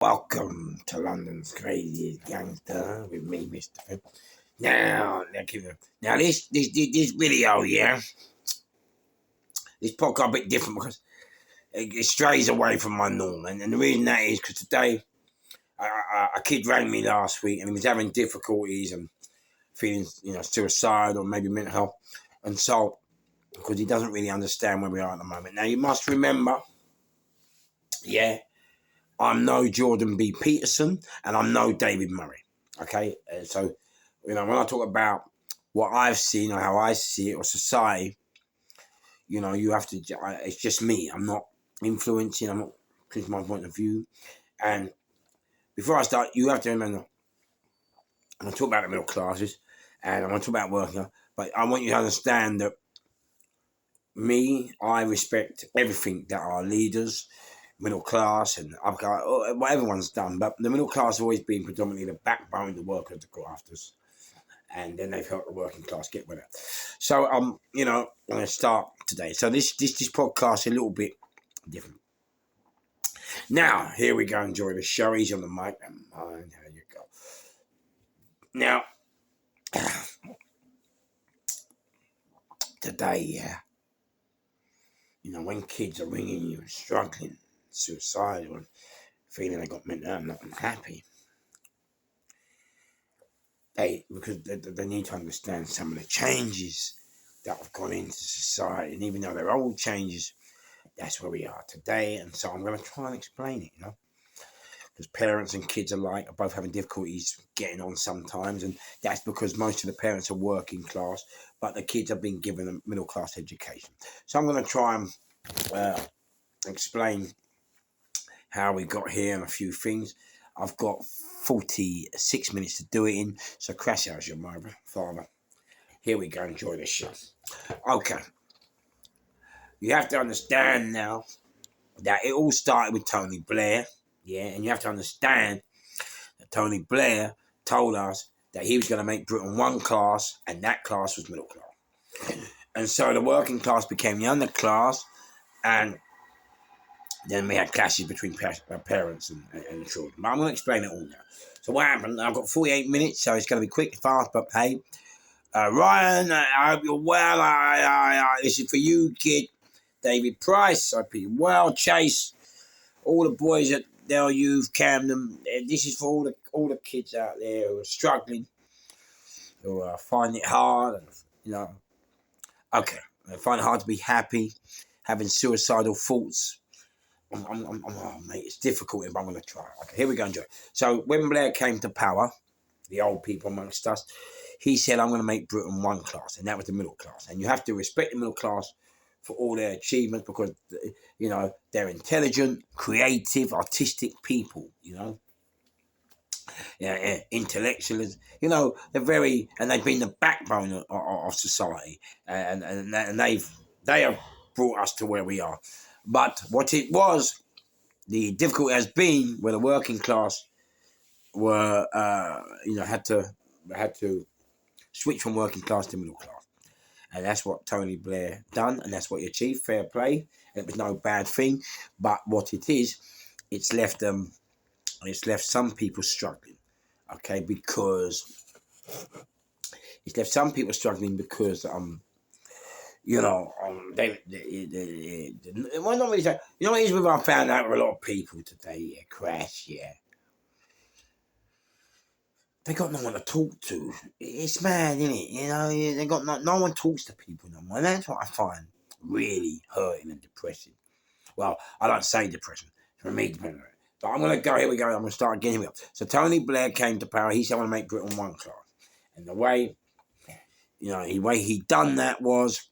Welcome to London's craziest gangster with me, Mr. Finn. Now, this video, yeah, this podcast a bit different because it strays away from my norm, and the reason that is because today a kid rang me last week and he was having difficulties and feeling, suicidal or maybe mental health, and so because he doesn't really understand where we are at the moment. Now, you must remember, yeah. I'm no Jordan B. Peterson, and I'm no David Murray. Okay, so when I talk about what I've seen or how I see it or society, you have to. It's just me. I'm not influencing. I'm not putting my point of view. And before I start, you have to remember. I'm going to talk about the middle classes, and I'm going to talk about working. But I want you to understand that I respect everything that our leaders, middle class, and I've got what everyone's done, but the middle class has always been predominantly the backbone, the workers, the grafters, and then they've helped the working class get with it. So I'm going to start today. So this podcast is a little bit different. Now here we go. Enjoy the show. Easy on the mic and mind how you go. Now today, yeah. When kids are ringing you and struggling, suicidal, and feeling they got mental, I'm not happy. Because they need to understand some of the changes that have gone into society, and even though they're old changes, that's where we are today. And so I'm going to try and explain it, because parents and kids alike are both having difficulties getting on sometimes, and that's because most of the parents are working class, but the kids have been given a middle class education. So I'm going to try and explain how we got here and a few things. I've got 46 minutes to do it in, so crash out your mother, father. Here we go, enjoy this shit. Okay. You have to understand now that it all started with Tony Blair, yeah, and you have to understand that Tony Blair told us that he was going to make Britain one class, and that class was middle class. And so the working class became the underclass, and then we had clashes between parents and children. But I'm going to explain it all now. So what happened? I've got 48 minutes, so it's going to be quick, fast, but hey. Ryan, I hope you're well. This is for you, kid. David Price, I hope you're well. Chase, all the boys at Del Youth, Camden. This is for all the kids out there who are struggling, who find it hard, okay, they find it hard to be happy, having suicidal thoughts. Oh, mate, it's difficult, but I'm going to try. Okay, here we go, enjoy. So when Blair came to power, the old people amongst us, he said, I'm going to make Britain one class, and that was the middle class. And you have to respect the middle class for all their achievements because, they're intelligent, creative, artistic people, intellectuals, they're very, and they've been the backbone of society, and they have brought us to where we are. But what it was, the difficulty has been where the working class were, had to switch from working class to middle class. And that's what Tony Blair done, and that's what he achieved, fair play. And it was no bad thing. But what it is, it's left some people struggling. Okay, because it's left some people struggling because well, not really. What is with I found out with a lot of people today, yeah, crash, yeah. They got no one to talk to. It's mad, isn't it? They got no one talks to people no more. And that's what I find really hurting and depressing. Well, I don't say depression. For me, depending on it. But I'm going to go, here we go. I'm going to start again. Here we go. So Tony Blair came to power. He said, I want to make Britain one class. And the way he done that was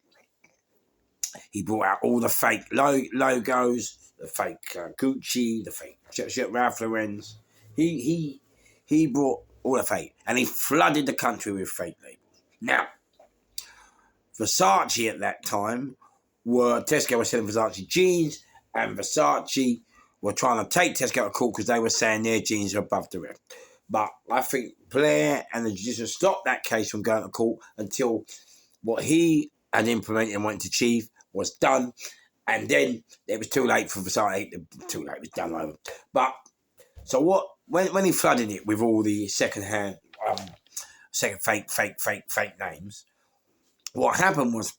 he brought out all the fake logos, the fake Gucci, the fake Ralph Lauren's. He brought all the fake, and he flooded the country with fake labels. Now, Versace at that time Tesco was selling Versace jeans, and Versace were trying to take Tesco to court because they were saying their jeans are above the rest. But I think Blair and the judiciary stopped that case from going to court until what he had implemented and wanted to achieve was done, and then it was too late for Versace. Too late, it was done over. But So when he flooded it with all the second-hand, fake names, what happened was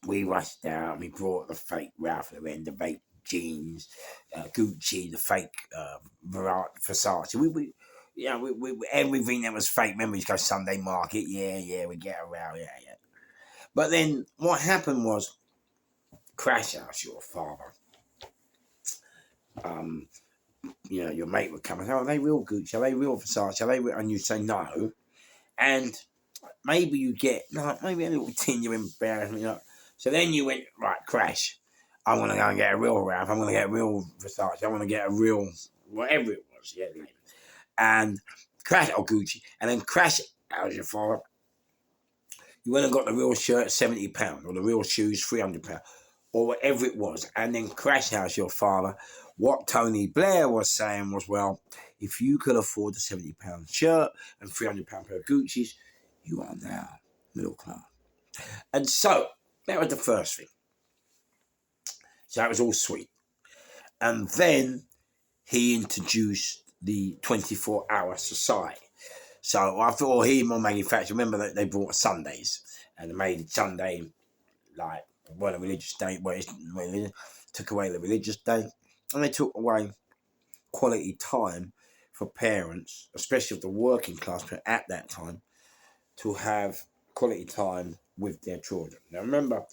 we rushed out. We brought the fake Ralph Lauren, the fake jeans, Gucci, the fake Versace. We everything that was fake. Remember, you go Sunday Market. Yeah, we get around. Yeah. But then what happened was, Crash House, your father. Your mate would come and say, "Oh, are they real Gucci? Are they real Versace? Are they real?" And you say no, and maybe you get maybe a little tinge of embarrassment. So then you went, right, Crash. I want to go and get a real Ralph. I'm going to get a real Versace. I want to get a real whatever it was. Yeah, and Crash or Gucci, and then Crash out your father. You went and got the real shirt, £70, or the real shoes, £300, or whatever it was, and then Crash House your father. What Tony Blair was saying was, well, if you could afford the £70 shirt and £300 pair of Gucci's, you are now middle class. And so that was the first thing. So that was all sweet. And then he introduced the 24-hour society. So I thought, he more manufacturer. Remember that they brought Sundays, and they made Sunday like a religious day. Took away the religious day, and they took away quality time for parents, especially of the working class at that time, to have quality time with their children. Now remember,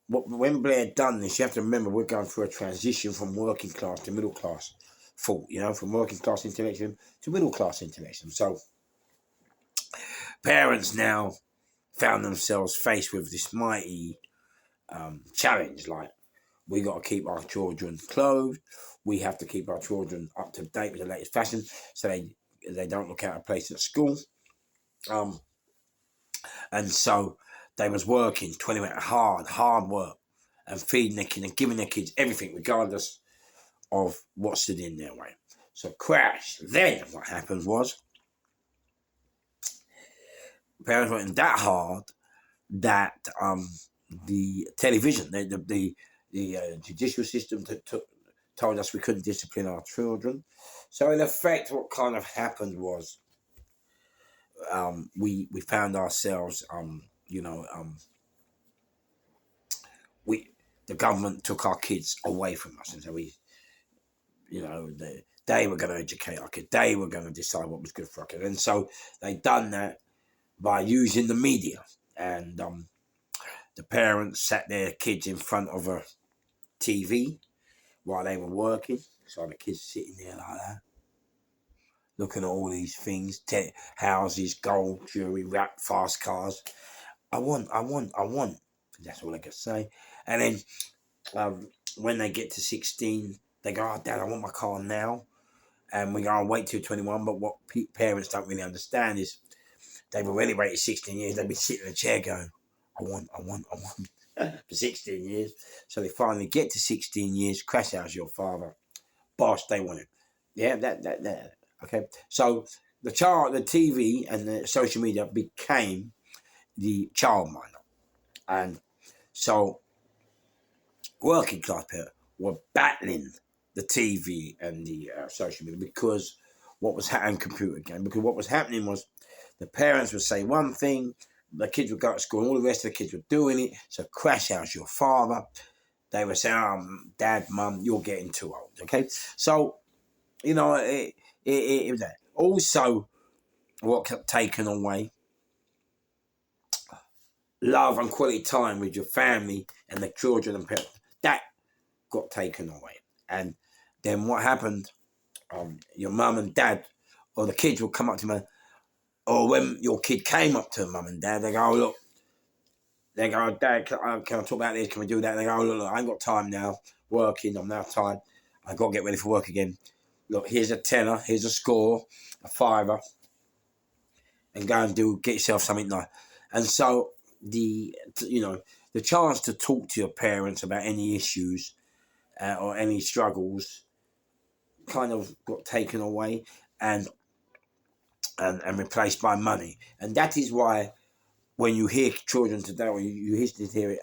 when Blair done this, you have to remember we're going through a transition from working class to middle class thought, from working class intellectualism to middle class intellectualism. So parents now found themselves faced with this mighty challenge, like, we got to keep our children clothed, we have to keep our children up to date with the latest fashion, so they don't look out of place at school. And so they was working 20 minutes hard work, and feeding their kids and giving their kids everything, regardless of what stood in their way. So Crash. Then what happened was, parents working that hard that the television, the judicial system told us we couldn't discipline our children. So in effect, what kind of happened was, we found ourselves, the government took our kids away from us, and so they were going to educate our kids. They were going to decide what was good for our kids, and so they done that by using the media. And the parents sat their kids in front of a TV while they were working. So the kids sitting there like that, looking at all these things, houses, gold, jewelry, wrapped, fast cars. I want. That's all they could say. And then when they get to 16, they go, "Oh, Dad, I want my car now." And we go, "I'll wait till 21. But what parents don't really understand is they've already waited 16 years. They've been sitting in a chair going, I want for 16 years. So they finally get to 16 years, Crash House your father. Boss, they want it. Yeah, that. Okay. So the TV and the social media became the childminder. And so working class people were battling the TV and the social media because what was happening, computer game, because what was happening was the parents would say one thing, the kids would go to school, and all the rest of the kids were doing it. So Crash House your father. They would say, Dad, Mum, you're getting too old. Okay. So, it was that. Also, what kept taken away, love and quality time with your family and the children and parents. That got taken away. And then what happened, your mum and dad, or the kids will come up to me, or when your kid came up to mum and dad, they go, "Oh, look," they go, "Dad, can I talk about this? Can we do that?" They go, "Oh, look, I ain't got time now, working, I'm now tired, I've got to get ready for work again. Look, here's a tenner, here's a score, a fiver, and go and get yourself something nice." And so the chance to talk to your parents about any issues or any struggles kind of got taken away and replaced by money. And that is why when you hear children today, or you used to hear it,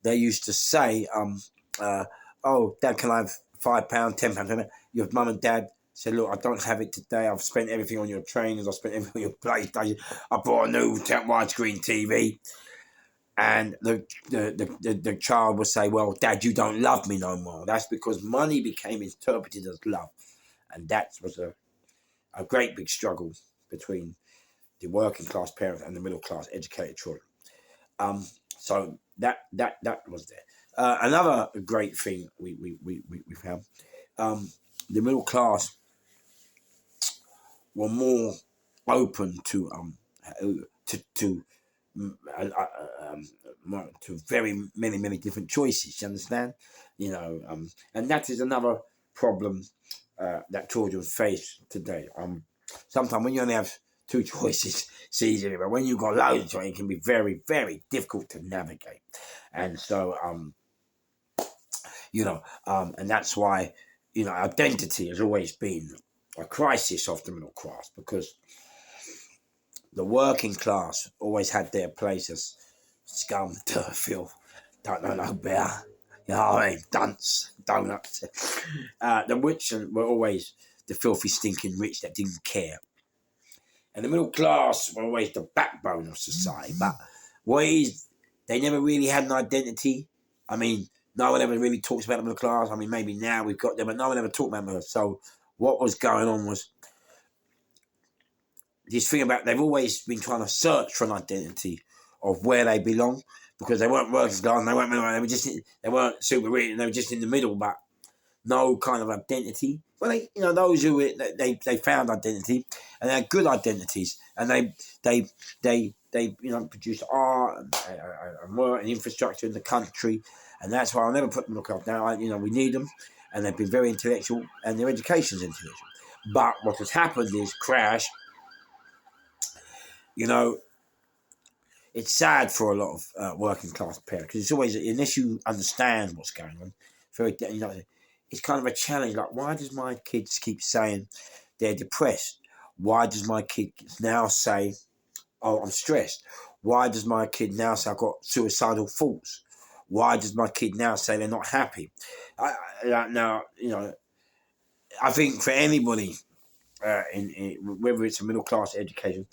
they used to say, "Oh, Dad, can I have £5, £10. Your mum and dad said, look, I don't have it today. I've spent everything on your trainers. I've spent everything on your PlayStation. I bought a new widescreen TV. And the child would say, well, Dad, you don't love me no more. That's because money became interpreted as love. And that was a great big struggle between the working class parents and the middle class educated children. So that was there. Another great thing we found, the middle class were more open to very many different choices. You understand? And that is another problem that children face today. Sometimes when you only have two choices, it's easy, but when you've got loads of choices, it can be very, very difficult to navigate. And so, and that's why, identity has always been a crisis of the middle class, because the working class always had their place as scum, dirt, filth, don't know no better. You know what I mean? Dunce, donuts. The rich were always the filthy, stinking rich that didn't care. And the middle class were always the backbone of society. But they never really had an identity. I mean, no one ever really talks about the middle class. I mean, maybe now we've got them, but no one ever talked about them. So what was going on was this thing about they've always been trying to search for an identity of where they belong, because they weren't working class, and they weren't super rich, and they were just in the middle, but no kind of identity. Well, those who they found identity, and they had good identities, and they produced art and work and infrastructure in the country, and that's why I'll never put them in the club down. We need them, and they've been very intellectual, and their education's intellectual. But what has happened is crash. It's sad for a lot of working class parents, because it's always, unless you understand what's going on, it's kind of a challenge. Like, why does my kids keep saying they're depressed? Why does my kid now say, oh, I'm stressed? Why does my kid now say I've got suicidal thoughts? Why does my kid now say they're not happy? I think for anybody, whether it's a middle class education,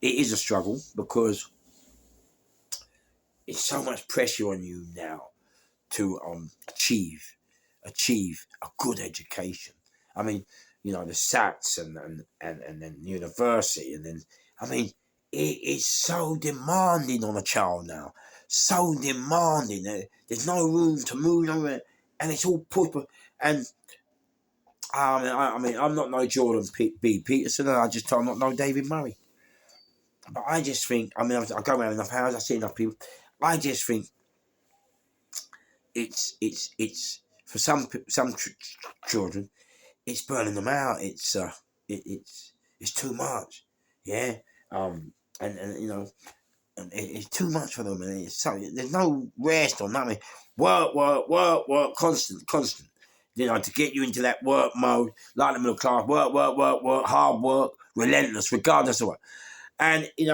it is a struggle, because it's so much pressure on you now to achieve a good education. I mean, the SATs and then university, and then it's so demanding on a child now. So demanding. There's no room to move nowhere, and it's all put. And I'm not no Jordan B. Peterson, and I just told I'm not no David Murray. But I just think, I go around enough houses, I see enough people. I just think it's for some children, it's burning them out. It's too much, yeah. And it's too much for them, and there's no rest or nothing. Work, constant. To get you into that work mode, like the middle class, work, hard work, relentless, regardless of what. And and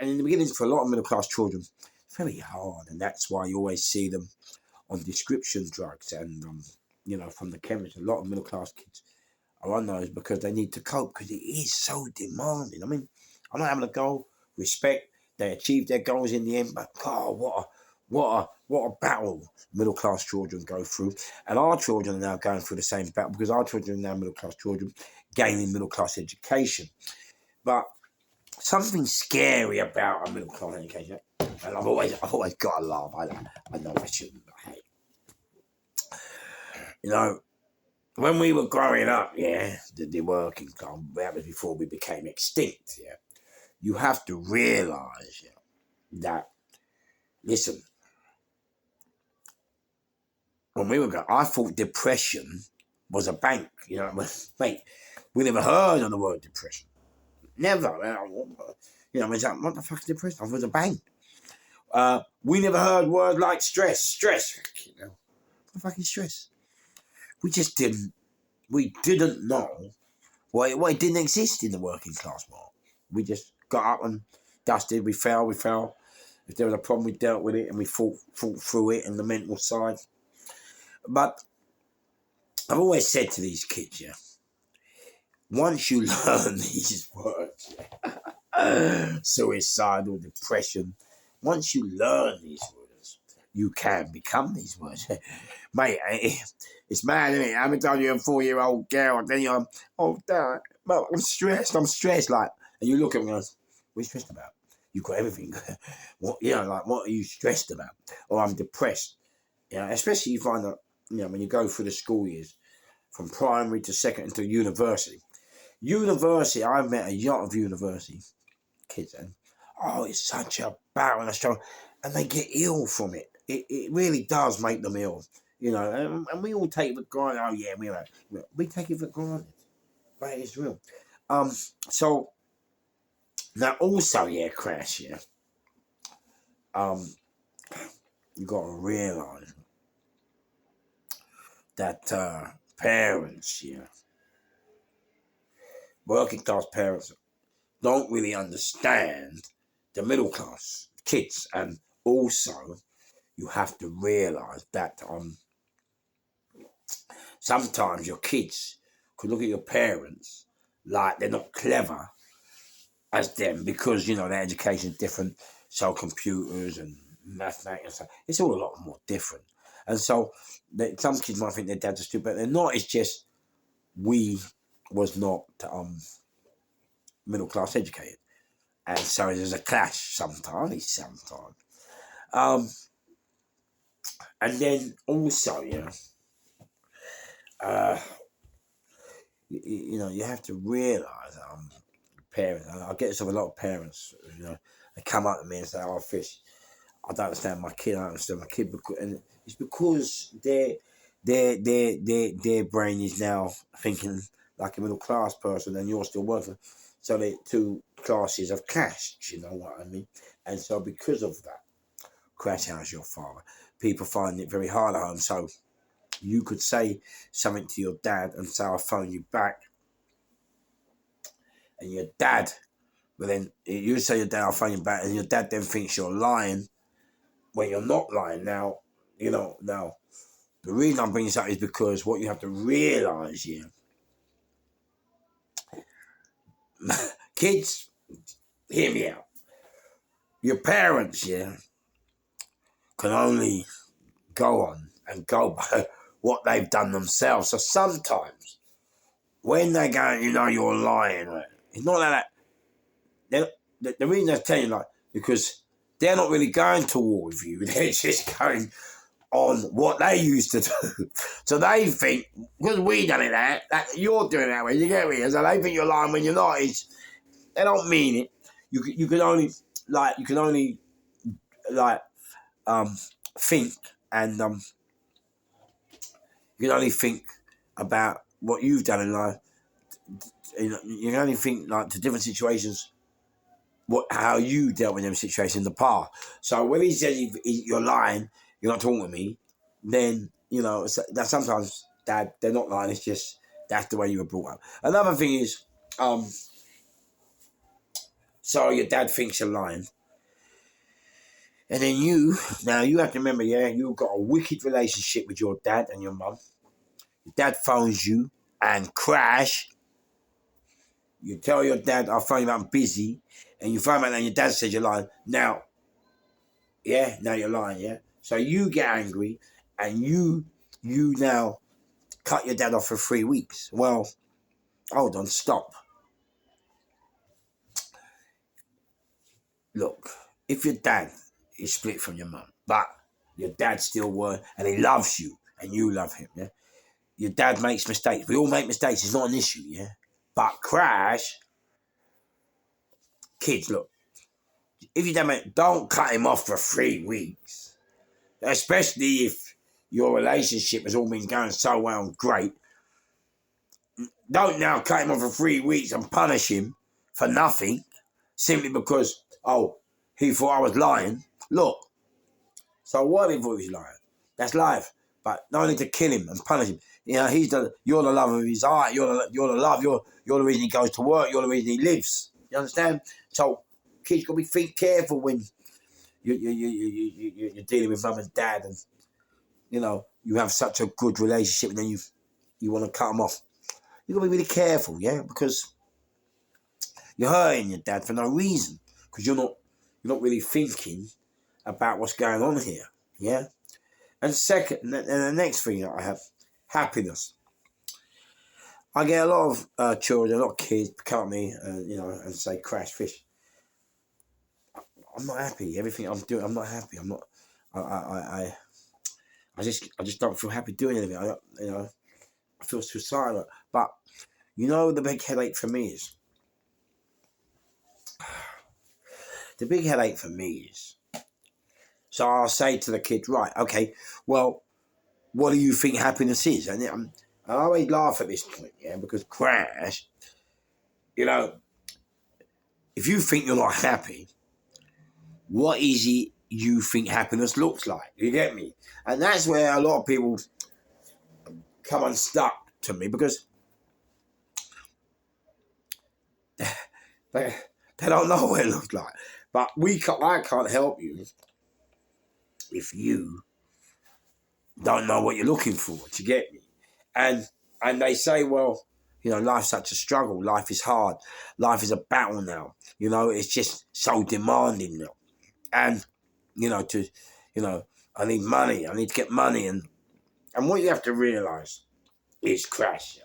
in the beginning, for a lot of middle class children, it's very hard, and that's why you always see them on description drugs, and from the chemist. A lot of middle class kids are on those because they need to cope, because it is so demanding. I mean, I'm not having a go. Respect, they achieve their goals in the end, but God, what a battle middle class children go through, and our children are now going through the same battle, because our children are now middle class children gaining middle class education, but something scary about a middle class education, and I've always got to laugh. I know I shouldn't. When we were growing up, the working class, that was before we became extinct. You have to realise that. Listen, when we were growing, I thought depression was a bank. Mate, we never heard of the word depression. Never. What the fuck is depression? I thought it was a bank. We never heard words like stress. Stress. What the fuck is stress? We just didn't. We didn't know. Well, it didn't exist in the working class world. We just got up and dusted. We fell. If there was a problem, we dealt with it, and we fought through it, and the mental side. But I've always said to these kids, yeah, once you learn these words, suicidal, depression, once you learn these words, you can become these words. Mate, it's mad, isn't it? I haven't told you a 4-year-old girl, then you're, oh, Dad, well, I'm stressed, like, and you look at me and go, what are you stressed about? You've got everything. What, like, what are you stressed about? Or I'm depressed. Especially you find that, when you go through the school years, from primary to second to university. University, I've met a lot of university kids, and it's such a battle and a struggle, and they get ill from it. It really does make them ill, and we all take it for granted. Oh yeah, we take it for granted, but it's real. So now also, Crash, you got to realise that parents, working class parents, don't really understand the middle class kids, and also you have to realise that sometimes your kids could look at your parents like they're not clever as them because their education is different. So computers and mathematics and stuff, it's all a lot more different. And so some kids might think their dads are stupid, but they're not. It's just we was not middle class educated. And so there's a clash sometimes. And then also, you have to realise, parents, I get this with a lot of parents, they come up to me and say, oh, Fish, I don't understand my kid, and it's because their brain is now thinking like a middle class person and you're still working. So the two classes have clashed, you know what I mean? And so because of that, Crash, how's your father? People find it very hard at home. So you could say something to your dad and say, I'll phone you back. And your dad, but then you say your dad, I'll phone you back, and your dad then thinks you're lying when you're not lying. Now, now, the reason I'm bringing this up is because what you have to realise, kids, hear me out. Your parents, can only go on and go by what they've done themselves. So sometimes when they go, you're lying, right? It's not like that. The reason they're telling you, like, because they're not really going to war with you. They're just going on what they used to do. So they think, because we done it that you're doing it that way, you get me? So they think you're lying when you're not. They don't mean it. You can only think, and you can only think about what you've done in life. You can only think like to different situations, how you dealt with them situations in the past. So when he says you're lying, you're not talking to me, then that sometimes Dad, they're not lying. It's just that's the way you were brought up. Another thing is, so your dad thinks you're lying. And then you have to remember, you've got a wicked relationship with your dad and your mum. Your dad phones you and Crash. You tell your dad, I'll phone you, I'm busy. And you phone him and your dad says you're lying. Now you're lying, So you get angry and you now cut your dad off for 3 weeks. Well, hold on, stop. Look, if your dad is split from your mum, but your dad still works and he loves you and you love him, your dad makes mistakes. We all make mistakes. It's not an issue, But Crash, kids, look, if you don't cut him off for 3 weeks, especially if your relationship has all been going so well and great. Don't now cut him off for 3 weeks and punish him for nothing, simply because, he thought I was lying. Look, so what if he thought he was lying? That's life. But no need to kill him and punish him. You're the love of his heart. You're the love. You're the reason he goes to work. You're the reason he lives. You understand? So kids got to be careful when you're dealing with mum and dad, and you have such a good relationship, and then you want to cut them off. You got to be really careful, yeah, because you're hurting your dad for no reason, because you're not really thinking about what's going on here, yeah. And second, and the next thing that I have, happiness. I get a lot of children, a lot of kids come at me, and say, "Crash Fish, I'm not happy. Everything I'm doing, I'm not happy. I'm not. I just don't feel happy doing anything. I feel suicidal." But the big headache for me is So I'll say to the kids, right, okay, well, what do you think happiness is? And I always laugh at this point, yeah, because Crash, if you think you're not happy, what is it you think happiness looks like? You get me? And that's where a lot of people come unstuck to me, because they don't know what it looks like. But I can't help you if you don't know what you're looking for. Do you get me? And they say, well, life's such a struggle. Life is hard. Life is a battle now. It's just so demanding now. And, I need money. I need to get money. And what you have to realise is, Crash, yeah,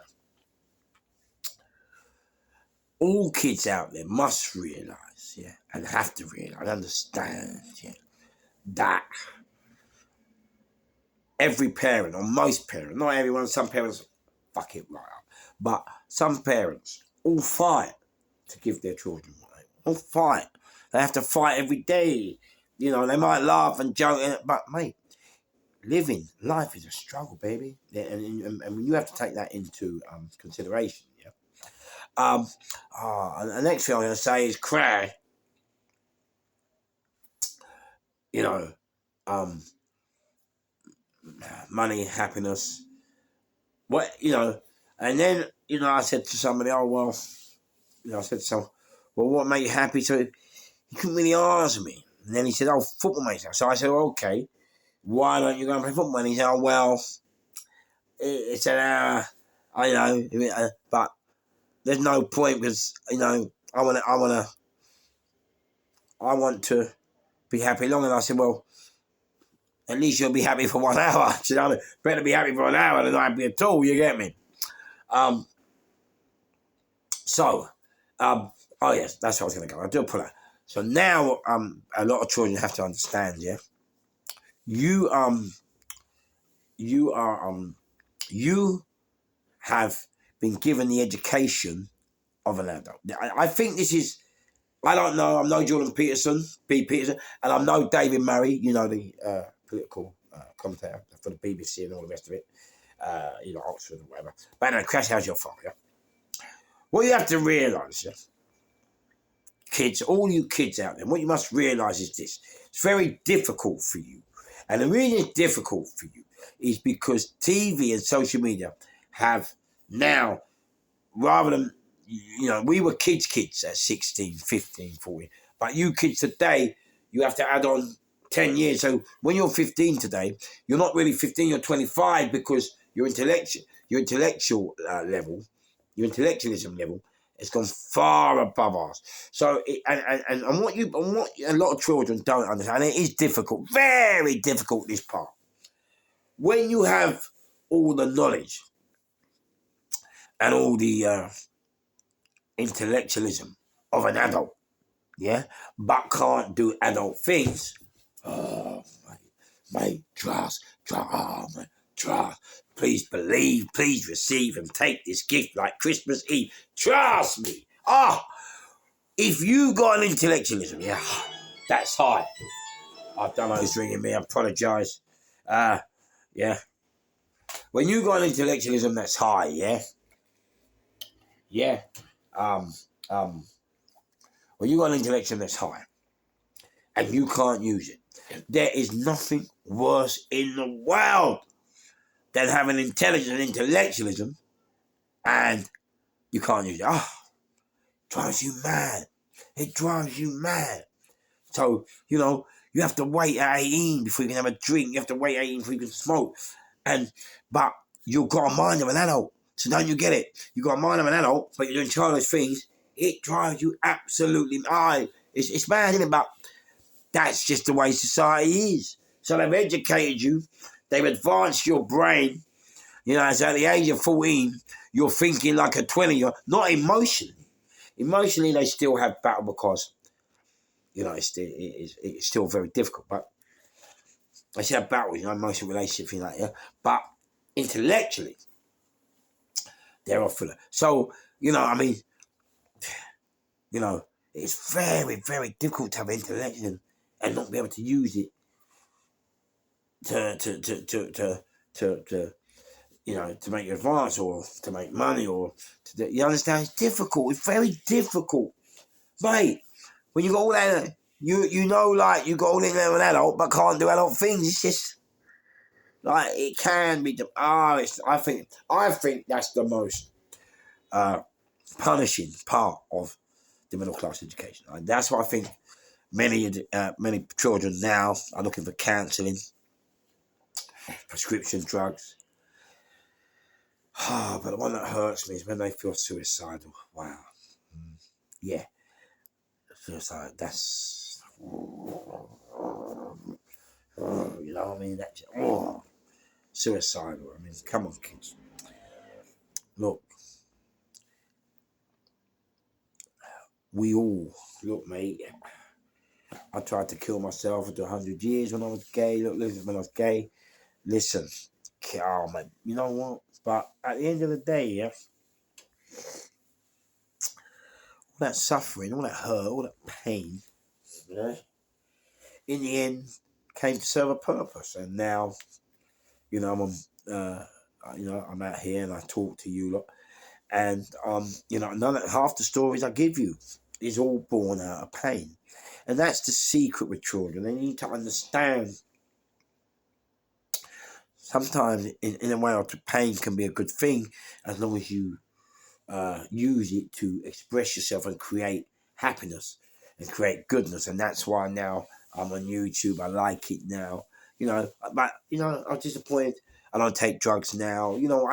all kids out there must realise, yeah, and have to realise, and understand, yeah, that every parent, or most parents, not everyone, some parents fuck it right up, but some parents all fight to give their children what they want. All fight. They have to fight every day. They might laugh and joke, but mate, life is a struggle, baby. And you have to take that into consideration, yeah. And the next thing I'm going to say is, Crash, money, happiness, and then, I said to somebody, oh, well, I said to someone, well, what made you happy? So he couldn't really answer me. And then he said, oh, football makes sense. So I said, well, okay, why don't you go and play football? And he said, oh, well, it's an hour, but there's no point, because, I want to be happy long. And I said, well, at least you'll be happy for 1 hour. You know what I mean? Better be happy for an hour than not happy at all, you get me? Oh yes, that's what I was going to go. I do pull out. So now, a lot of children have to understand, yeah. You have been given the education of an adult. I think this is, I don't know, I'm no Jordan Peterson, and I'm no David Murray, the political commentator for the BBC and all the rest of it, Oxford or whatever. But anyway, Crash, how's your father? Yeah? What you have to realise, yeah, kids, all you kids out there, what you must realise is this. It's very difficult for you. And the reason it's difficult for you is because TV and social media have now, rather than, we were kids at 16, 15, 14. But you kids today, you have to add on 10 years. So when you're 15 today, you're not really 15, you're 25, because your intellectual level, your intellectualism level, has gone far above us. So, and what a lot of children don't understand, and it is difficult, very difficult, this part. When you have all the knowledge and all the intellectualism of an adult, yeah, but can't do adult things, oh, mate, trust, please believe, please receive, and take this gift like Christmas Eve. Trust me. If you got an intellectualism, yeah, that's high. I don't know who's ringing me. I apologise. Yeah. When you got an intellectualism that's high, yeah. When you got an intellectualism that's high, and you can't use it, there is nothing worse in the world than having intelligence and intellectualism, and you can't use it. Drives you mad. It drives you mad. So, you have to wait at 18 before you can have a drink. You have to wait 18 before you can smoke. But you've got a mind of an adult. So don't you get it? You've got a mind of an adult, but you're doing childish things. It drives you absolutely mad. It's mad, isn't it? But that's just the way society is. So they've educated you. They've advanced your brain. You know, so at the age of 14, you're thinking like a 20-year-old, not emotionally. Emotionally, they still have battle because, you know, it's still very difficult. But they still have battles, you know, emotional relationship, things like that. But intellectually, they're off for it. So, you know, I mean, you know, it's very, very difficult to have intellect and not be able to use it to you know, to make you advance or to make money or you understand? It's difficult. It's very difficult, mate. When you got all that, you know, like you got all in there with an adult, but can't do adult things. It's just like it can be. I think that's the most punishing part of the middle class education. And that's why I think many children now are looking for counselling, prescription drugs. But the one that hurts me is when they feel suicidal. Wow. Yeah. Suicide, that's... you know what I mean? That's... suicidal. I mean, come on, kids. Look. We all... Look, mate. I tried to kill myself after 100 years when I was gay. Look, listen, when I was gay. Listen. Oh, man. You know what? But at the end of the day, yeah, all that suffering, all that hurt, all that pain, you know, in the end, came to serve a purpose. And now, you know, I'm out here and I talk to you lot, and you know, half the stories I give you is all born out of pain, and that's the secret with children. They need to understand. Sometimes, in a way, pain can be a good thing as long as you use it to express yourself and create happiness and create goodness. And that's why now I'm on YouTube. I like it now. You know, but you know, I'm disappointed. I don't take drugs now. You know,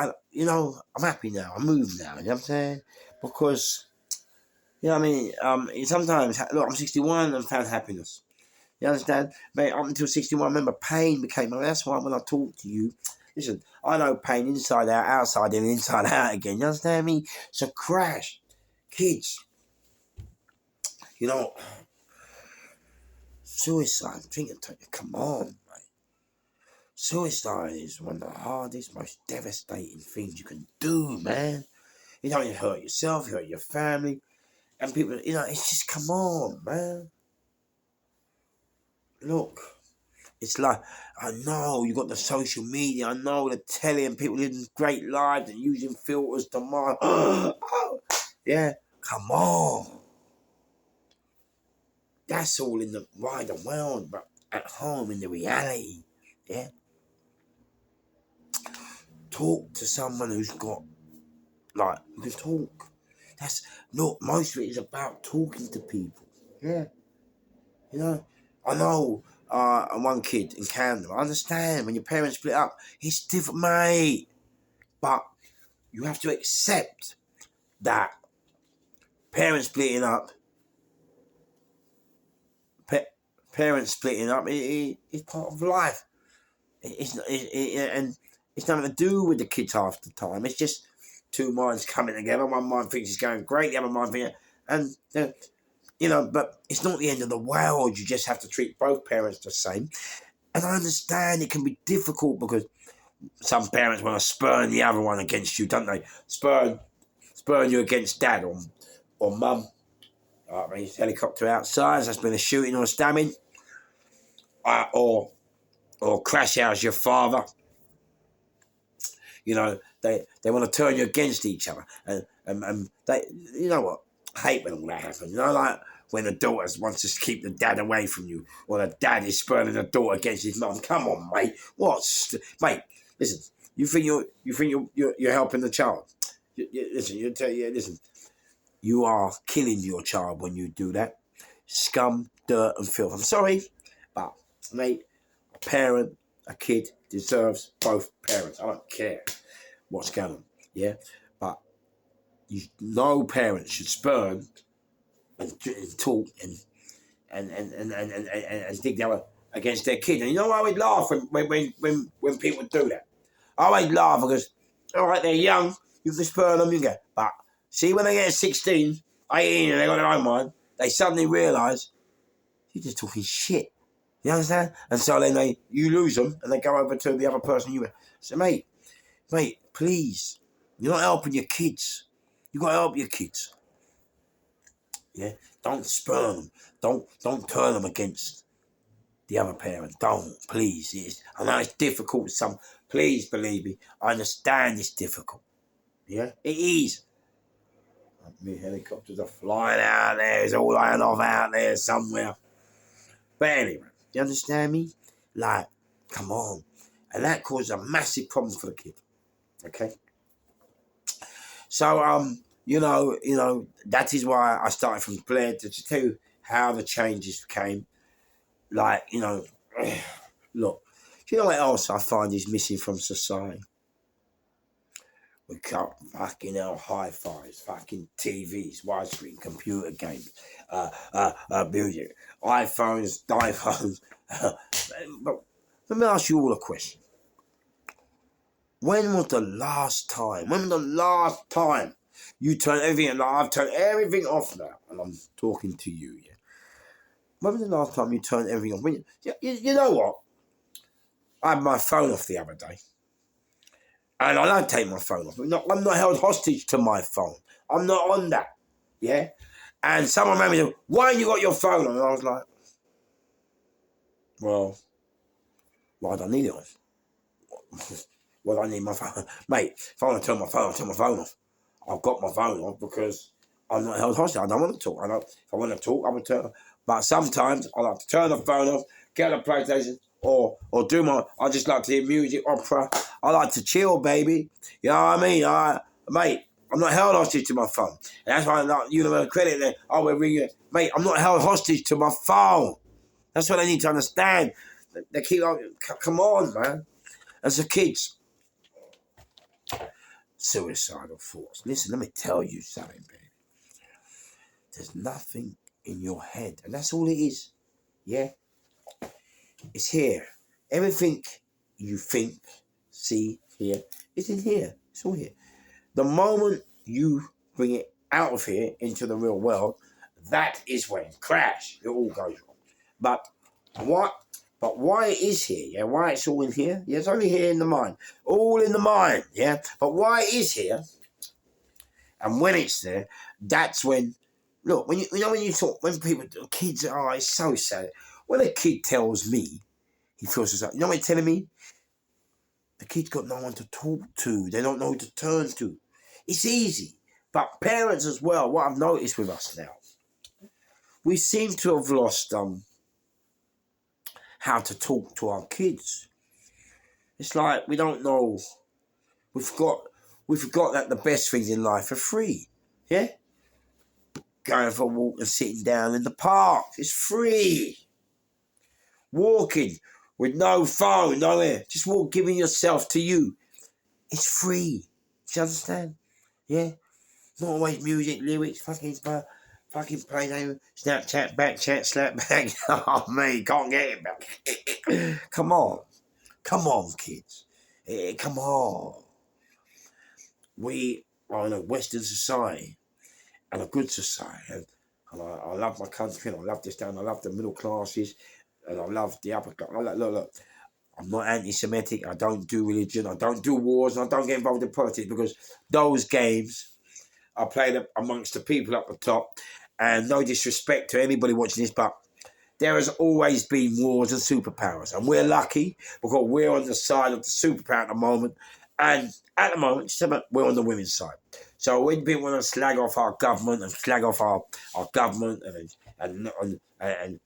I'm happy now. I move now. You know what I'm saying? Because you know, what I mean, sometimes look, I'm 61 and found happiness. You understand? Mate, up until 61, I remember pain became... That's why when I talk to you... Listen, I know pain inside out, outside in, inside out again. You understand me? So crash. Kids. You know... Suicide. Come on, mate. Suicide is one of the hardest, most devastating things you can do, man. You don't even hurt yourself, you hurt your family. And people, you know, it's just, come on, man. Look, it's like, I know you got the social media, I know the telly and people living great lives and using filters tomorrow. Yeah, come on. That's all in the wider world, but at home in the reality, yeah. Talk to someone who's got, like, you can talk. Look, most of it is about talking to people. Yeah. You know, I know one kid in Canada. I understand when your parents split up, it's different, mate. But you have to accept that parents splitting up, is part of life. And it's nothing to do with the kids half the time. It's just two minds coming together. One mind thinks it's going great, the other mind thinks, and you know, but it's not the end of the world. You just have to treat both parents the same. And I understand it can be difficult because some parents want to spurn the other one against you, don't they? Spurn you against dad or mum. I mean, helicopter outside, there's been a shooting or a stabbing. Or crash house your father. You know, they want to turn you against each other. And they, you know what? I hate when all that happens. You know, like when the daughter wants to keep the dad away from you, or the dad is spurning the daughter against his mum. Come on, mate. Mate, listen. You think you're helping the child? Listen. You are killing your child when you do that. Scum, dirt, and filth. I'm sorry, but mate, a kid deserves both parents. I don't care. what's going on. Yeah, but no parent should spurn and talk and dig their against their kid. And you know I always laugh when people do that. I always laugh because, all right, they're young, you can spurn them, you get. But see, when they get 16, 18, and they got their own mind, they suddenly realise you're just talking shit. You understand? And so then you lose them, and they go over to the other person you were. So, mate, please, you're not helping your kids. You got to help your kids. Yeah, don't spurn them. Don't turn them against the other parent. Don't, please. I know it's difficult. Please believe me. I understand it's difficult. Yeah, it is. Me helicopters are flying out there. It's all lying off out there somewhere. But anyway, you understand me? Like, come on, and that caused a massive problem for the kid. Okay. So you know, that is why I started from Blair to tell you how the changes came. Like, you know, look, do you know what else I find is missing from society? We got fucking hell, hi-fis, fucking TVs, widescreen, computer games, music, iPhones. But let me ask you all a question. When was the last time you turned everything, like I've turned everything off now, and I'm talking to you, yeah? When was the last time you turned everything off? You know what? I had my phone off the other day. And I don't take my phone off. I'm not held hostage to my phone. I'm not on that, yeah? And someone rang me, why you got your phone on? And I was like, well, why do I need it on? Well, I need my phone. Mate, if I want to turn my phone, I'll turn my phone off. I've got my phone off because I'm not held hostage. I don't want to talk. If I want to talk, I will turn. But sometimes I like to turn the phone off, get a PlayStation, or I just like to hear music, opera. I like to chill, baby. You know what I mean? Mate, I'm not held hostage to my phone. And that's why I'm not universal credit there. Oh, we're ringing. Mate, I'm not held hostage to my phone. That's what I need to understand. They keep on, come on, man. As the kids. Suicidal thoughts. Listen, let me tell you something, baby. There's nothing in your head. And that's all it is. Yeah? It's here. Everything you think, see, hear, is in here. It's all here. The moment you bring it out of here into the real world, that is when crash, it all goes wrong. But why it is here, yeah? Why it's all in here? Yeah, it's only here in the mind. All in the mind, yeah? But why it is here, and when it's there, that's when, look, when you talk, when people, kids, it's so sad. When a kid tells me, he feels so sad. You know what he's telling me? The kid's got no one to talk to. They don't know who to turn to. It's easy. But parents as well, what I've noticed with us now, we seem to have lost how to talk to our kids. It's like we don't know. We forgot that the best things in life are free. Yeah? Going for a walk and sitting down in the park. It's free. Walking with no phone, no air. Just giving yourself to you. It's free. Do you understand? Yeah? Not always music, lyrics, fucking play, Snapchat, backchat, slapback. Oh, man, can't get it back. Come on, kids. Come on. We are in a Western society and a good society. And I love my country, and I love this town. I love the middle classes, and I love the upper class. Look. I'm not anti-Semitic. I don't do religion. I don't do wars. And I don't get involved in politics because those games are played amongst the people up the top. And no disrespect to anybody watching this, but there has always been wars and superpowers. And we're lucky because we're on the side of the superpower at the moment. And at the moment, we're on the women's side. So when people want to slag off our government and slag off our government and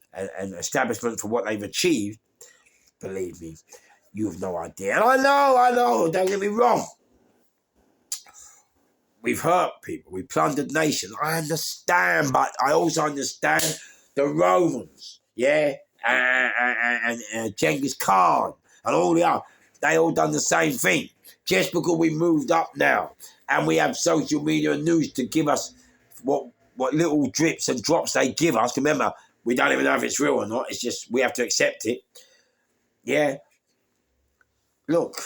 establishment for what they've achieved, believe me, you have no idea. And I know, don't get me wrong. We've hurt people. We plundered nations. I understand, but I also understand the Romans, yeah, and Genghis Khan and all the other. they all done the same thing. Just because we moved up now and we have social media and news to give us what little drips and drops they give us. Remember, we don't even know if it's real or not. It's just we have to accept it. Yeah. Look,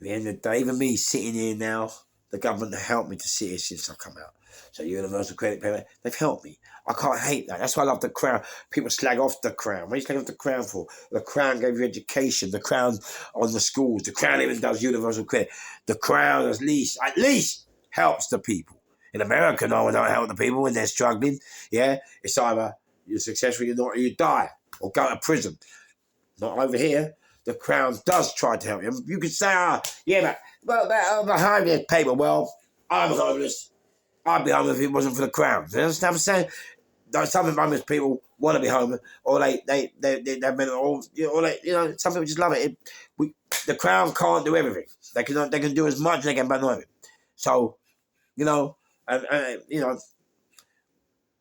at the end of the day, even me sitting here now, the government have helped me to sit here since I come out. So universal credit payment, they've helped me. I can't hate that. That's why I love the Crown. People slag off the Crown. What are you slagging off the Crown for? The Crown gave you education. The Crown on the schools. The Crown even does universal credit. The Crown at least helps the people. In America, no one don't help the people when they're struggling. Yeah, it's either you're successful, you're not, or you die or go to prison. Not over here. The Crown does try to help you. You could say, behind this paper, well, I'm homeless. I'd be homeless if it wasn't for the Crown. You understand what I'm saying? Some homeless people want to be homeless, or they've been, or some people just love it. The Crown can't do everything. They can do as much as they can, but not everything. So,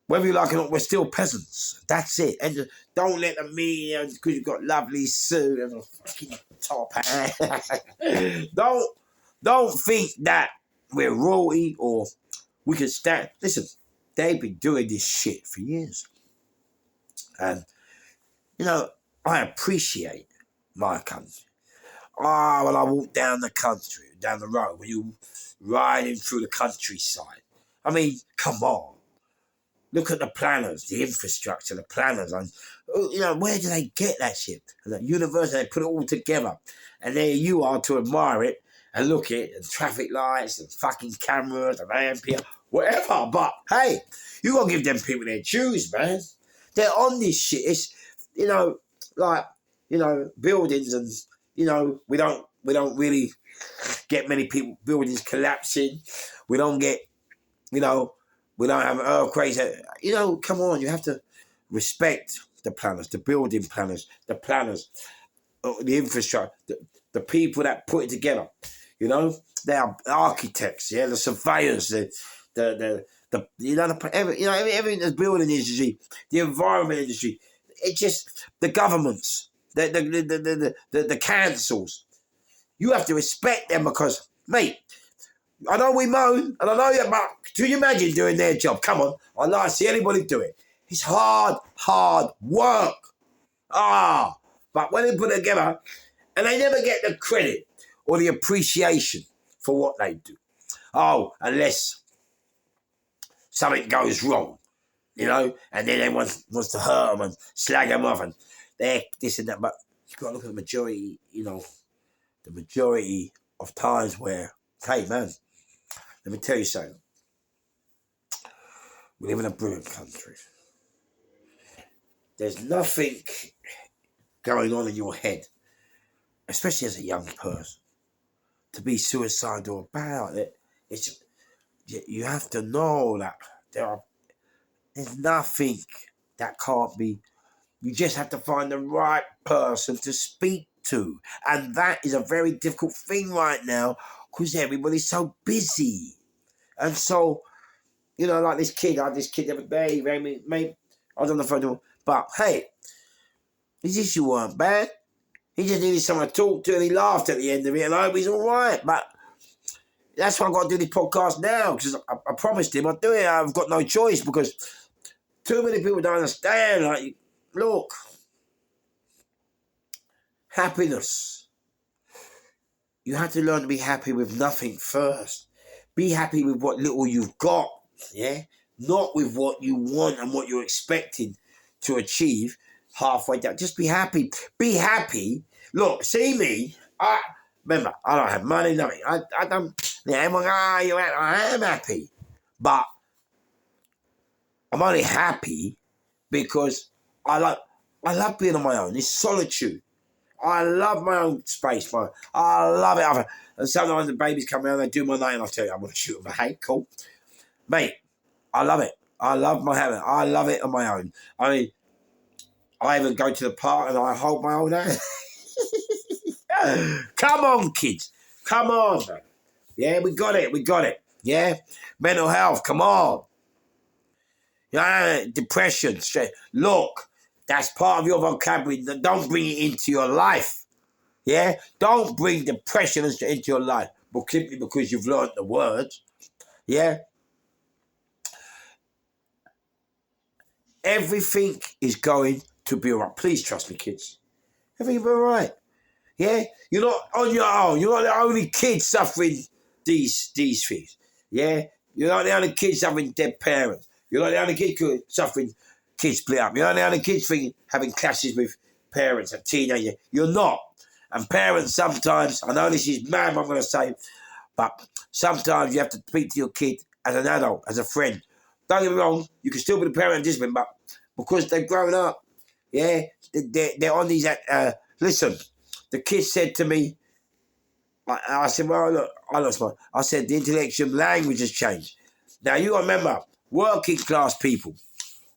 whether you like it or not, we're still peasants. That's it. And don't let the media, because you've got lovely suit and a fucking top hat. Don't think that we're royalty or we can stand. Listen, they've been doing this shit for years. And, I appreciate my country. When I walk down the country, down the road, when you riding through the countryside, I mean, come on. Look at the planners, the infrastructure, the planners. And, where do they get that shit? And the university, they put it all together. And there you are to admire it and look at it, and traffic lights and fucking cameras and AMP, whatever. But, hey, you got to give them people their dues, man. They're on this shit. It's, buildings and, we don't really get many buildings collapsing. We don't get, we don't have earthquakes. Come on, you have to respect the planners, the building planners, the the infrastructure, the people that put it together. They are architects, the surveyors, everything the building industry, the environment industry. It's just the governments, the councils. You have to respect them because, mate, I know we moan, and I know that, but can you imagine doing their job? Come on, I'd like to see anybody do it. It's hard work. But when they put it together, and they never get the credit or the appreciation for what they do. Unless something goes wrong, and then everyone wants to hurt them and slag them off, and they're this and that. But you've got to look at the majority, the majority of times where, hey, man, let me tell you something. We live in a brilliant country. There's nothing going on in your head, especially as a young person, to be suicidal about it. You have to know that there's nothing that can't be. You just have to find the right person to speak to. And that is a very difficult thing right now because everybody's so busy. And so, like this kid, I had this kid the other day, he rang me, mate, I was on the phone to him, but hey, his issue weren't bad. He just needed someone to talk to and he laughed at the end of it and I hope he's all right. But that's why I've got to do this podcast now because I promised him I'd do it. I've got no choice because too many people don't understand. Like, look, happiness. You have to learn to be happy with nothing first. Be happy with what little you've got, not with what you want and what you're expecting to achieve halfway down. Just be happy. Be happy. Look, see me. Remember, I don't have money, nothing. I don't. Everyone, you're happy. I am happy, but I'm only happy because I love being on my own. It's solitude. I love my own space. I love it. And sometimes the babies come around, they do my name, and I tell you, I'm going to shoot them. Hey, cool. Mate, I love it. I love my habit. I love it on my own. I mean, I even go to the park and I hold my own hand. Come on, kids. Come on. Yeah, we got it. Yeah? Mental health, come on. Depression, stress. Look, that's part of your vocabulary. Don't bring it into your life. Yeah? Don't bring depression into your life simply because you've learned the words. Yeah? Everything is going to be all right. Please trust me, kids. Everything will be all right. Yeah? You're not on your own. You're not the only kid suffering these things. Yeah? You're not the only kid suffering dead parents. You're not the only kid suffering kids split up. You're not the only kids having clashes with parents and teenagers. You're not. And parents sometimes, I know this is mad, I'm going to say, but sometimes you have to speak to your kid as an adult, as a friend. Don't get me wrong, you can still be the parent and discipline, but because they've grown up, yeah, they're on these. Listen, the kid said to me, I said, well, look, I said, the intellectual language has changed. Now, you got to remember, working class people,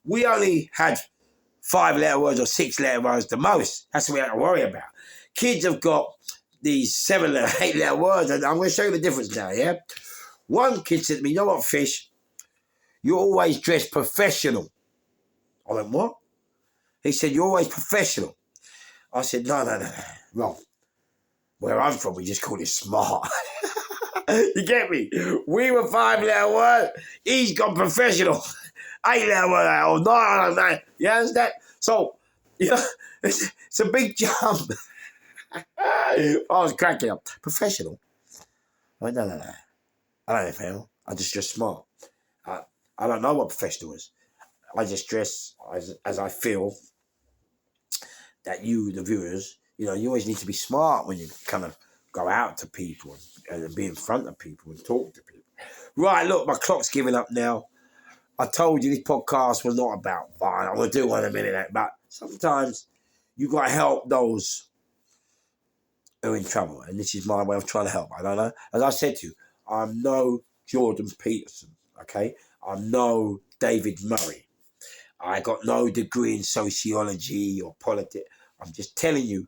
we only had 5-letter words or 6-letter words the most. That's what we have to worry about. Kids have got these 7-letter, 8-letter words, and I'm going to show you the difference now, yeah? One kid said to me, you know what, Fish? You're always dressed professional. I went, what? He said, you're always professional. I said, no, wrong. Where I'm from, we just call it smart. You get me? We were 5-letter word. He's gone professional. 8-letter word or 9. You understand? So, you know, it's a big jump. I was cracking up. Professional? I went, no. I don't know, fam. I just dress smart. I don't know what professional is. I just dress as I feel that you, the viewers, you always need to be smart when you kind of go out to people and be in front of people and talk to people. Right, look, my clock's giving up now. I told you this podcast was not about violence. I'm going to do one in a minute, but sometimes you got to help those who are in trouble, and this is my way of trying to help. I don't know. As I said to you, I'm no Jordan Peterson, okay? I'm no David Murray. I got no degree in sociology or politics. I'm just telling you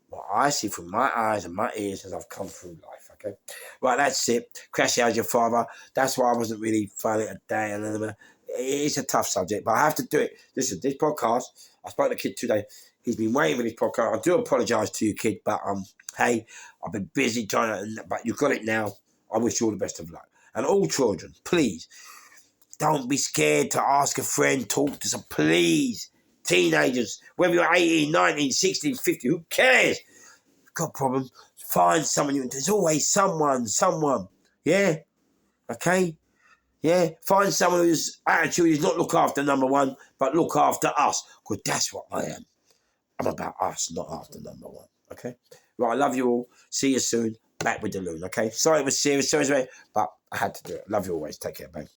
what I see from my eyes and my ears as I've come through life, okay? Right, that's it. Crash out your father. That's why I wasn't really finding it today. It's a tough subject, but I have to do it. Listen, this podcast, I spoke to the kid today. He's been waiting for this podcast. I do apologise to you, kid, but hey, I've been busy trying to, but you've got it now. I wish you all the best of luck. And all children, please, don't be scared to ask a friend, talk to some, please. Teenagers, whether you're 18, 19, 16, 50, who cares? You've got a problem, find someone. There's always someone. Yeah? Okay? Yeah? Find someone whose attitude is not look after number one, but look after us. Because that's what I am. I'm about us, not after number one. Okay? Right, I love you all. See you soon. Back with the loon, okay? Sorry it was serious, but I had to do it. Love you always. Take care, bye.